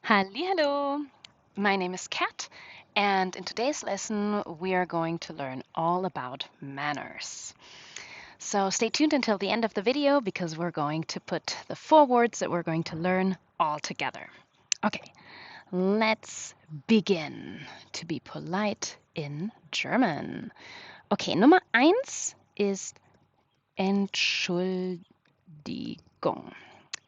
Hallo, my name is Kat, and in today's lesson we are going to learn all about manners. So stay tuned until the end of the video because we're going to put the 4 words that we're going to learn all together. Okay, let's begin to be polite in German. Okay, Nummer 1 ist Entschuldigung.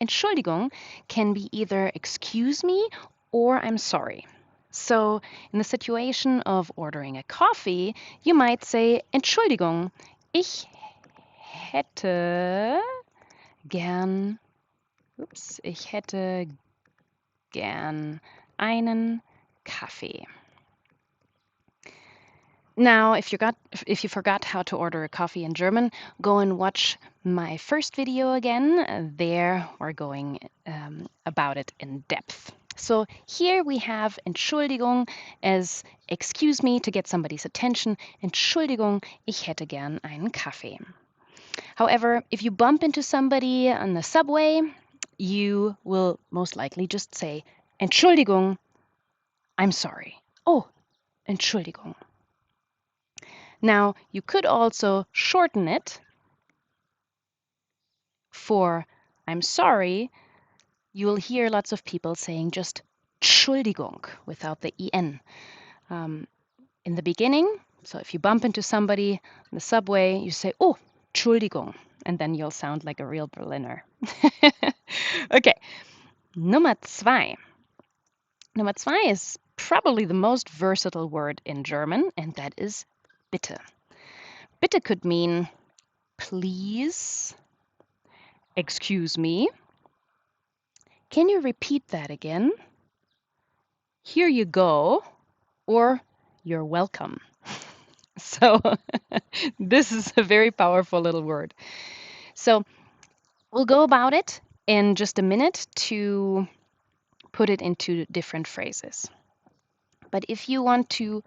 Entschuldigung can be either excuse me or I'm sorry. So, in the situation of ordering a coffee, you might say Entschuldigung, ich hätte gern, ich hätte gern einen Kaffee. Now, if you forgot how to order a coffee in German, go and watch my first video again. There we're going about it in depth. So here we have Entschuldigung as excuse me to get somebody's attention. Entschuldigung, ich hätte gern einen Kaffee. However, if you bump into somebody on the subway, you will most likely just say Entschuldigung, I'm sorry. Oh, Entschuldigung. Now, you could also shorten it for I'm sorry. You'll hear lots of people saying just Entschuldigung without the en. In the beginning, so if you bump into somebody on the subway, you say, oh, Entschuldigung, and then you'll sound like a real Berliner. Okay, Nummer 2. Nummer 2 is probably the most versatile word in German, and that is bitte. Bitte could mean please, excuse me. Can you repeat that again? Here you go, or you're welcome. So this is a very powerful little word. So we'll go about it in just a minute to put it into different phrases. But if you want to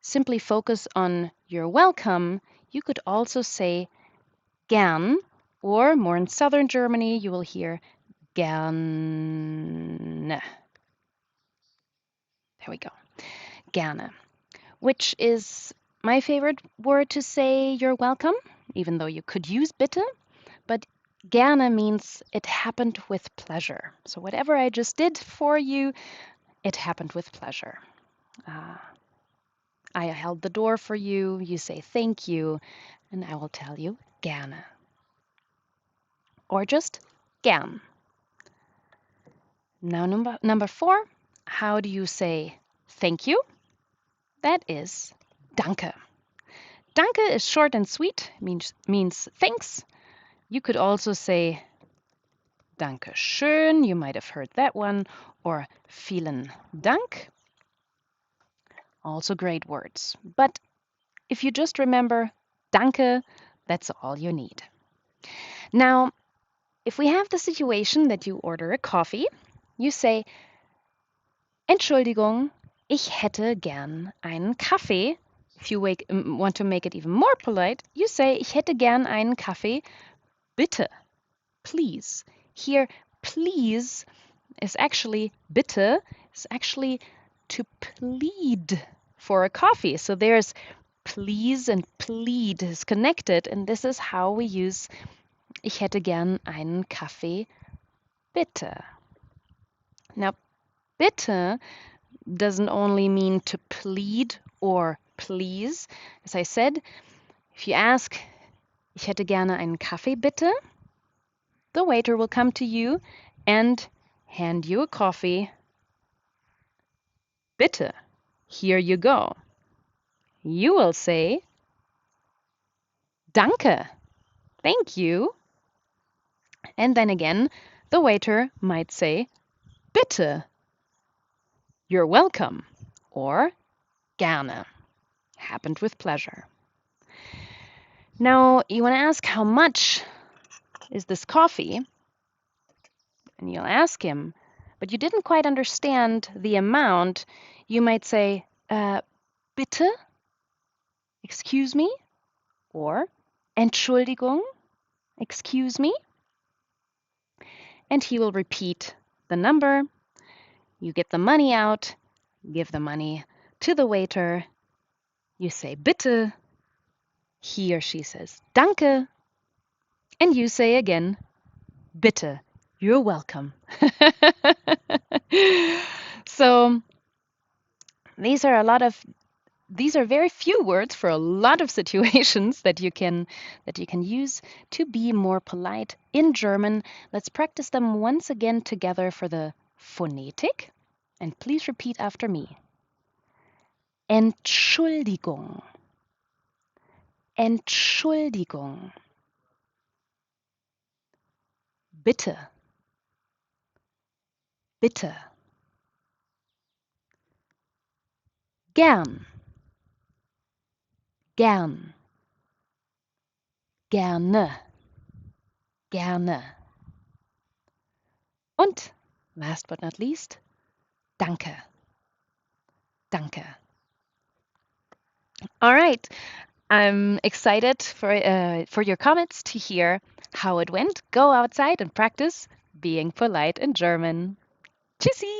simply focus on you're welcome, you could also say gern, or more in southern Germany, you will hear gerne. There we go. Gerne, which is my favorite word to say you're welcome, even though you could use bitte, but gerne means it happened with pleasure. So whatever I just did for you, it happened with pleasure. I held the door for you, you say thank you, and I will tell you gerne. Or just gern. Now number 4, how do you say thank you? That is Danke. Danke is short and sweet, means thanks. You could also say Danke schön, you might have heard that one, or vielen Dank. Also great words. But if you just remember Danke, that's all you need. Now, if we have the situation that you order a coffee, you say Entschuldigung, ich hätte gern einen Kaffee. If you want to make it even more polite, you say ich hätte gern einen Kaffee. Bitte, please. Here, please is actually bitte, is actually to plead for a coffee. So there's please and plead is connected, and this is how we use ich hätte gern einen Kaffee. Bitte. Now, bitte doesn't only mean to plead or please. As I said, if you ask, ich hätte gerne einen Kaffee, bitte, the waiter will come to you and hand you a coffee. Bitte, here you go. You will say, Danke, thank you. And then again, the waiter might say, Bitte, you're welcome, or Gerne, happened with pleasure. Now, you want to ask how much is this coffee? And you'll ask him, but you didn't quite understand the amount. You might say, bitte, excuse me, or Entschuldigung, excuse me. And he will repeat the number. You get the money out, give the money to the waiter, you say Bitte, he or she says Danke, and you say again Bitte, you're welcome. So these are very few words for a lot of situations that you can use to be more polite in German. Let's practice them once again together for the phonetic. And please repeat after me. Entschuldigung. Entschuldigung. Bitte. Bitte. Gern. Gern. Gerne. Gerne. Und, last but not least, Danke. Danke. All right. I'm excited for your comments to hear how it went. Go outside and practice being polite in German. Tschüssi!